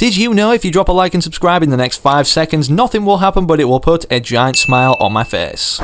Did you know if you drop a like and subscribe in the next 5 seconds, nothing will happen but it will put a giant smile on my face?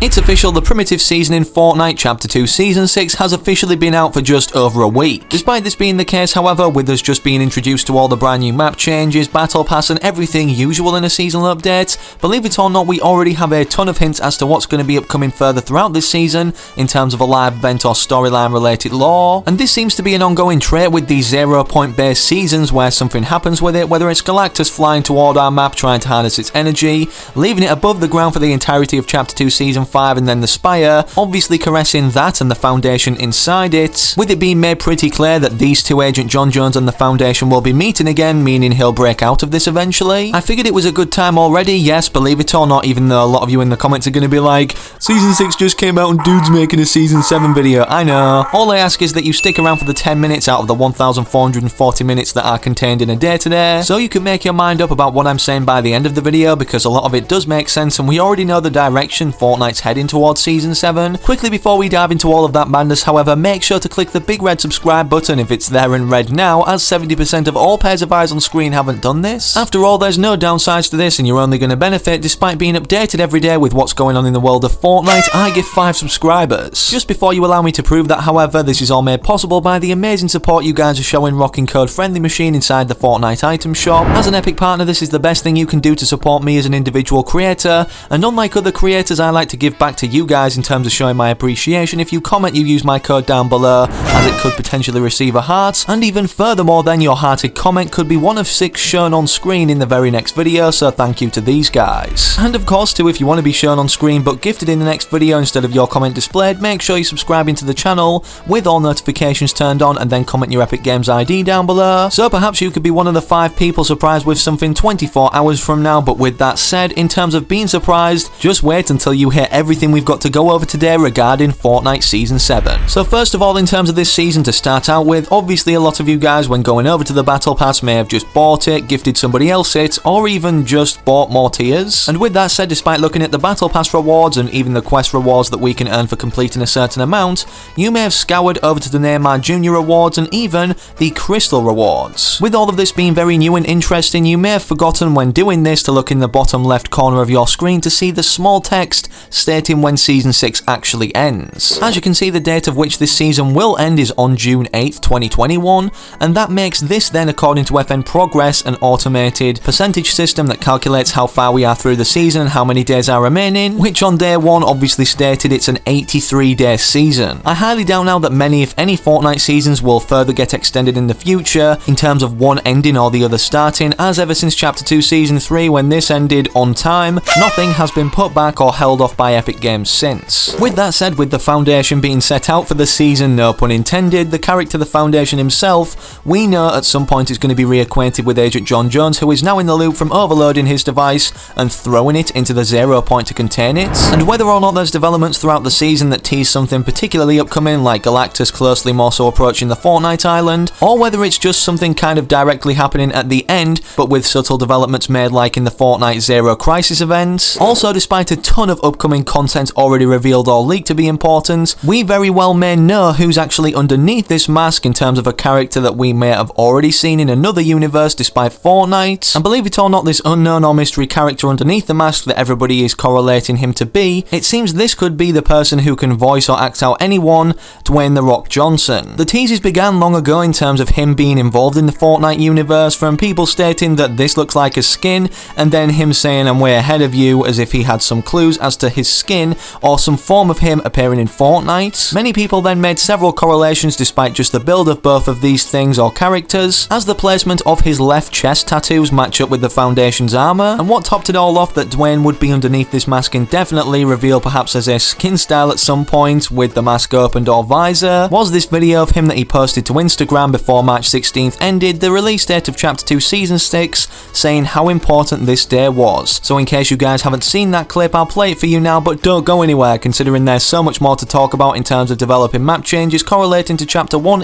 It's official, the primitive season in Fortnite Chapter 2 Season 6 has officially been out for just over a week. Despite this being the case, however, with us just being introduced to all the brand new map changes, battle pass and everything usual in a seasonal update, believe it or not, we already have a ton of hints as to what's going to be upcoming further throughout this season in terms of a live event or storyline related lore. And this seems to be an ongoing trait with these 0 point based seasons where something happens with it, whether it's Galactus flying toward our map trying to harness its energy, leaving it above the ground for the entirety of Chapter 2 Season 5 and then the Spire, obviously caressing that and the Foundation inside it, with it being made pretty clear that these two, Agent John Jones and the Foundation, will be meeting again, meaning he'll break out of this eventually. I figured it was a good time already, yes, believe it or not, even though a lot of you in the comments are going to be like, Season 6 just came out and dude's making a Season 7 video. I know. All I ask is that you stick around for the 10 minutes out of the 1,440 minutes that are contained in a day today, so you can make your mind up about what I'm saying by the end of the video, because a lot of it does make sense and we already know the direction Fortnite's heading towards Season 7. Quickly before we dive into all of that madness, however, make sure to click the big red subscribe button if it's there in red now, as 70% of all pairs of eyes on screen haven't done this. After all, there's no downsides to this and you're only going to benefit despite being updated every day with what's going on in the world of Fortnite. I give 5 subscribers. Just before you allow me to prove that, however, this is all made possible by the amazing support you guys are showing rocking code FriendlyMachine inside the Fortnite item shop. As an Epic partner, this is the best thing you can do to support me as an individual creator, and unlike other creators, I like to give back to you guys in terms of showing my appreciation. If you comment, you use my code down below, as it could potentially receive a heart, and even furthermore then, your hearted comment could be one of 6 shown on screen in the very next video, so thank you to these guys. And of course too, if you want to be shown on screen but gifted in the next video instead of your comment displayed, make sure you subscribe into the channel with all notifications turned on and then comment your Epic Games ID down below, so perhaps you could be one of the 5 people surprised with something 24 hours from now. But with that said, in terms of being surprised, just wait until you hear everything we've got to go over today regarding Fortnite Season 7. So first of all, in terms of this season to start out with, obviously a lot of you guys when going over to the Battle Pass may have just bought it, gifted somebody else it, or even just bought more tiers. And with that said, despite looking at the Battle Pass rewards and even the quest rewards that we can earn for completing a certain amount, you may have scoured over to the Neymar Jr. rewards and even the Crystal rewards. With all of this being very new and interesting, you may have forgotten when doing this to look in the bottom left corner of your screen to see the small text stating when Season 6 actually ends. As you can see, the date of which this season will end is on June 8th, 2021, and that makes this then, according to FN Progress, an automated percentage system that calculates how far we are through the season and how many days are remaining, which on day 1 obviously stated it's an 83-day season. I highly doubt now that many, if any, Fortnite seasons will further get extended in the future in terms of one ending or the other starting, as ever since Chapter 2 Season 3 when this ended on time, nothing has been put back or held off by Epic Games since. With that said, with the Foundation being set out for the season, no pun intended, the character the Foundation himself, we know at some point is going to be reacquainted with Agent John Jones, who is now in the loop from overloading his device and throwing it into the 0 point to contain it. And whether or not there's developments throughout the season that tease something particularly upcoming, like Galactus closely more so approaching the Fortnite island, or whether it's just something kind of directly happening at the end, but with subtle developments made like in the Fortnite Zero Crisis event. Also, despite a ton of upcoming content already revealed or leaked to be important, we very well may know who's actually underneath this mask in terms of a character that we may have already seen in another universe despite Fortnite. And believe it or not, this unknown or mystery character underneath the mask that everybody is correlating him to be, it seems this could be the person who can voice or act out anyone, Dwayne "The Rock" Johnson. The teases began long ago in terms of him being involved in the Fortnite universe, from people stating that this looks like a skin, and then him saying "I'm way ahead of you," as if he had some clues as to his skin or some form of him appearing in Fortnite. Many people then made several correlations despite just the build of both of these things or characters, as the placement of his left chest tattoos match up with the Foundation's armor, and what topped it all off that Dwayne would be underneath this mask indefinitely, revealed perhaps as a skin style at some point with the mask opened or visor, was this video of him that he posted to Instagram before March 16th ended, the release date of Chapter 2 Season 6, saying how important this day was. So in case you guys haven't seen that clip, I'll play it for you now, but don't go anywhere, considering there's so much more to talk about in terms of developing map changes correlating to Chapter 1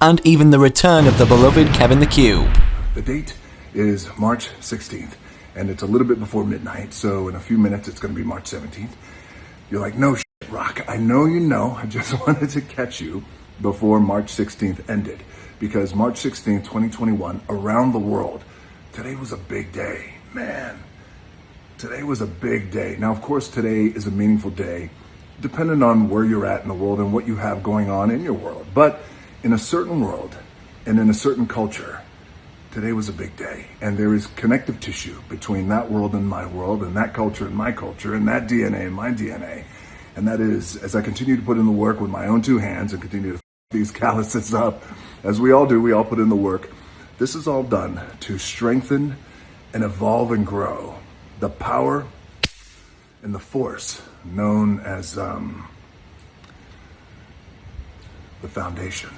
and even the return of the beloved Kevin the Cube. The date is March 16th, and it's a little bit before midnight, so in a few minutes it's going to be March 17th. You're like, no shit, Rock, I know you know, I just wanted to catch you before March 16th ended. because March 16th, 2021, around the world, today was a big day, man. Today was a big day. Now, of course, today is a meaningful day, depending on where you're at in the world and what you have going on in your world. But in a certain world and in a certain culture, today was a big day. And there is connective tissue between that world and my world, and that culture and my culture, and that DNA and my DNA. And that is, as I continue to put in the work with my own two hands and continue to these calluses up, as we all do, we all put in the work. This is all done to strengthen and evolve and grow the power and the force known as the foundation.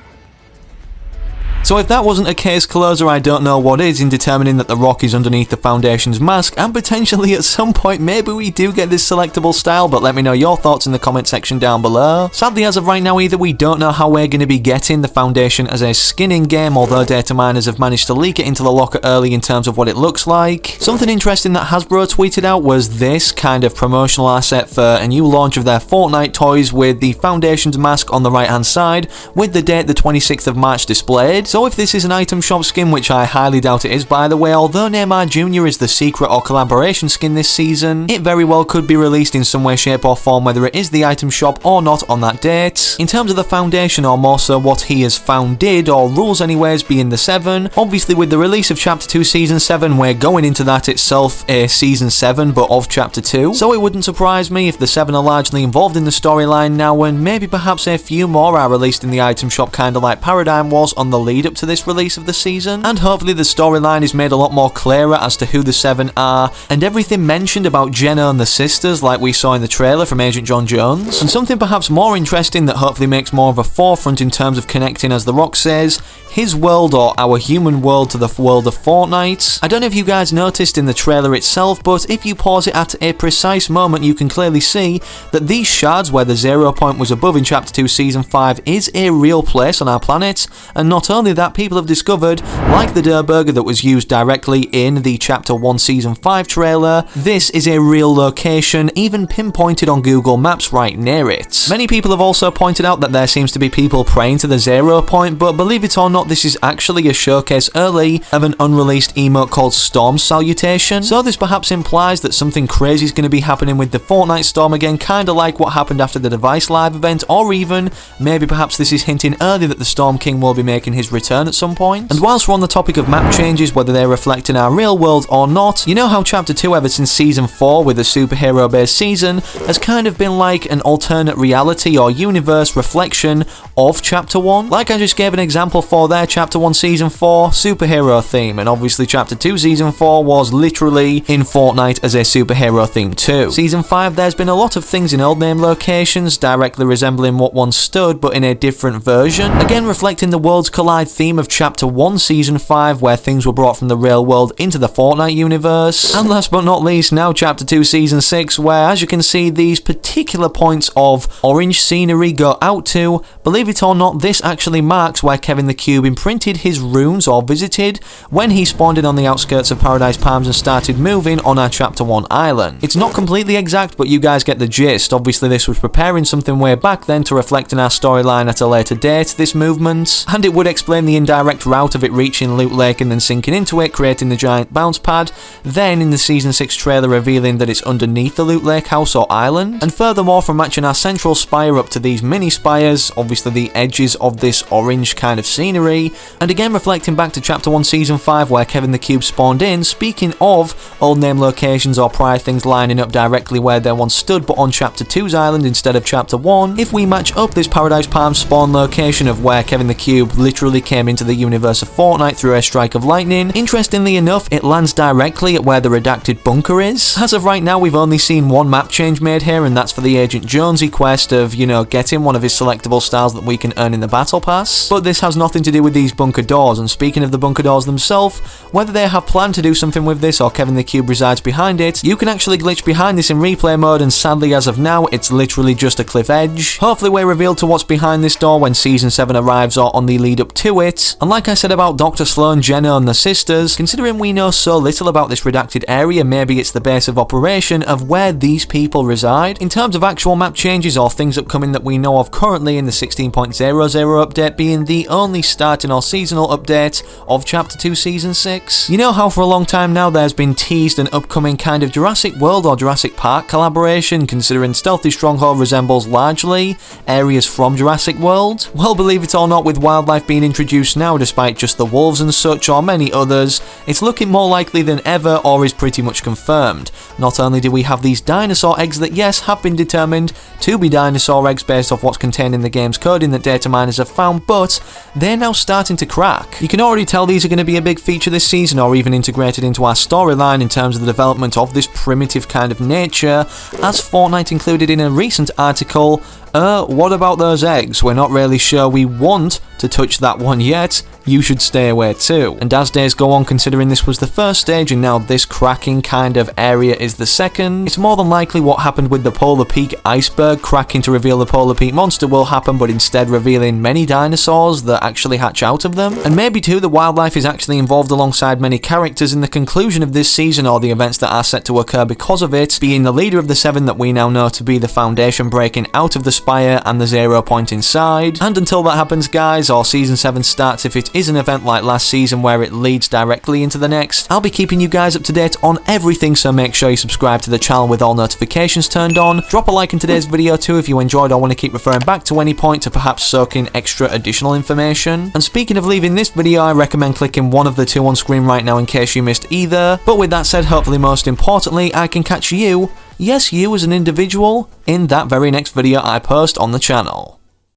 So if that wasn't a case closer, I don't know what is in determining that the rock is underneath the Foundation's mask, and potentially at some point maybe we do get this selectable style, but let me know your thoughts in the comment section down below. Sadly, as of right now, either we don't know how we're going to be getting the Foundation as a skin in-game, although data miners have managed to leak it into the locker early in terms of what it looks like. Something interesting that Hasbro tweeted out was this kind of promotional asset for a new launch of their Fortnite toys with the Foundation's mask on the right hand side, with the date the 26th of March displayed. So if this is an item shop skin, which I highly doubt it is by the way, although Neymar Jr. is the secret or collaboration skin this season, it very well could be released in some way, shape or form, whether it is the item shop or not on that date. In terms of the Foundation, or more so what he has founded, or rules anyways, being the 7, obviously with the release of Chapter 2 Season 7, we're going into that itself a Season 7 but of Chapter 2, so it wouldn't surprise me if the 7 are largely involved in the storyline now, and maybe perhaps a few more are released in the item shop, kinda like Paradigm was on the lead up to this release of the season, and hopefully the storyline is made a lot more clearer as to who the 7 are, and everything mentioned about Jenna and the sisters like we saw in the trailer from Agent John Jones. And something perhaps more interesting that hopefully makes more of a forefront in terms of connecting, as The Rock says, his world or our human world to the world of Fortnite. I don't know if you guys noticed in the trailer itself, but if you pause it at a precise moment, you can clearly see that these shards where the 0 point was above in Chapter 2 Season 5 is a real place on our planet, and not only that, people have discovered, like the Durr Burger that was used directly in the Chapter 1 Season 5 trailer, this is a real location, even pinpointed on Google Maps right near it. Many people have also pointed out that there seems to be people praying to the 0 point, but believe it or not, this is actually a showcase early of an unreleased emote called Storm Salutation, so this perhaps implies that something crazy is going to be happening with the Fortnite Storm again, kinda like what happened after the Device Live event, or even, maybe perhaps this is hinting early that the Storm King will be making his return at some point. And whilst we're on the topic of map changes, whether they reflect in our real world or not, you know how Chapter 2 ever since Season 4 with the superhero based season has kind of been like an alternate reality or universe reflection of Chapter 1? Like I just gave an example for there, Chapter 1 Season 4, superhero theme, and obviously Chapter 2 Season 4 was literally in Fortnite as a superhero theme too. Season 5, there's been a lot of things in old name locations, directly resembling what once stood but in a different version, again reflecting the Worlds Collide theme of Chapter 1 Season 5, where things were brought from the real world into the Fortnite universe. And last but not least, now Chapter 2 Season 6, where as you can see these particular points of orange scenery go out to, believe it or not, this actually marks where Kevin the Cube imprinted his runes or visited when he spawned in on the outskirts of Paradise Palms and started moving on our Chapter 1 island. It's not completely exact, but you guys get the gist. Obviously this was preparing something way back then to reflect in our storyline at a later date, this movement, and it would explain the indirect route of it reaching Loot Lake and then sinking into it, creating the giant bounce pad, then in the Season 6 trailer revealing that it's underneath the Loot Lake house or island, and furthermore from matching our central spire up to these mini spires, obviously the edges of this orange kind of scenery, and again reflecting back to Chapter 1 Season 5 where Kevin the Cube spawned in. Speaking of old name locations or prior things lining up directly where they once stood but on Chapter 2's island instead of Chapter 1, if we match up this Paradise Palms spawn location of where Kevin the Cube literally came into the universe of Fortnite through a strike of lightning, interestingly enough it lands directly at where the redacted bunker is. As of right now we've only seen one map change made here, and that's for the Agent Jonesy quest of, you know, getting one of his selectable styles that we can earn in the battle pass, but this has nothing to do with these bunker doors. And speaking of the bunker doors themselves, whether they have planned to do something with this or Kevin the Cube resides behind it, you can actually glitch behind this in replay mode, and sadly as of now it's literally just a cliff edge. Hopefully we're revealed to what's behind this door when Season 7 arrives or on the lead up to it. And like I said about Dr. Sloan, Jenna and the sisters, considering we know so little about this redacted area, maybe it's the base of operation of where these people reside. In terms of actual map changes or things upcoming that we know of currently in the 1.00 update being the only starting or seasonal update of Chapter 2 Season 6. You know how for a long time now there's been teased an upcoming kind of Jurassic World or Jurassic Park collaboration, considering Stealthy Stronghold resembles largely areas from Jurassic World? Well, believe it or not, with wildlife being introduced now despite just the wolves and such or many others, it's looking more likely than ever or is pretty much confirmed. Not only do we have these dinosaur eggs that yes have been determined to be dinosaur eggs based off what's contained in the game's coding that data miners have found, but they're now starting to crack. You can already tell these are going to be a big feature this season or even integrated into our storyline in terms of the development of this primitive kind of nature, as Fortnite included in a recent article, what about those eggs? We're not really sure we want to touch that one yet. You should stay away too. And as days go on, considering this was the first stage and now this cracking kind of area is the second, it's more than likely what happened with the Polar Peak iceberg cracking to reveal the Polar Peak monster will happen, but instead revealing many dinosaurs that actually hatch out of them. And maybe too, the wildlife is actually involved alongside many characters in the conclusion of this season or the events that are set to occur because of it, being the leader of the 7 that we now know to be the Foundation breaking out of the Spire and the 0 point inside. And until that happens, guys, or Season 7 starts, if it is an event like last season where it leads directly into the next, I'll be keeping you guys up to date on everything, so make sure you subscribe to the channel with all notifications turned on. Drop a like in today's video too if you enjoyed or want to keep referring back to any point to perhaps soak in extra additional information. And speaking of leaving this video, I recommend clicking one of the 2 on screen right now in case you missed either. But with that said, hopefully most importantly, I can catch you, yes you as an individual, in that very next video I post on the channel.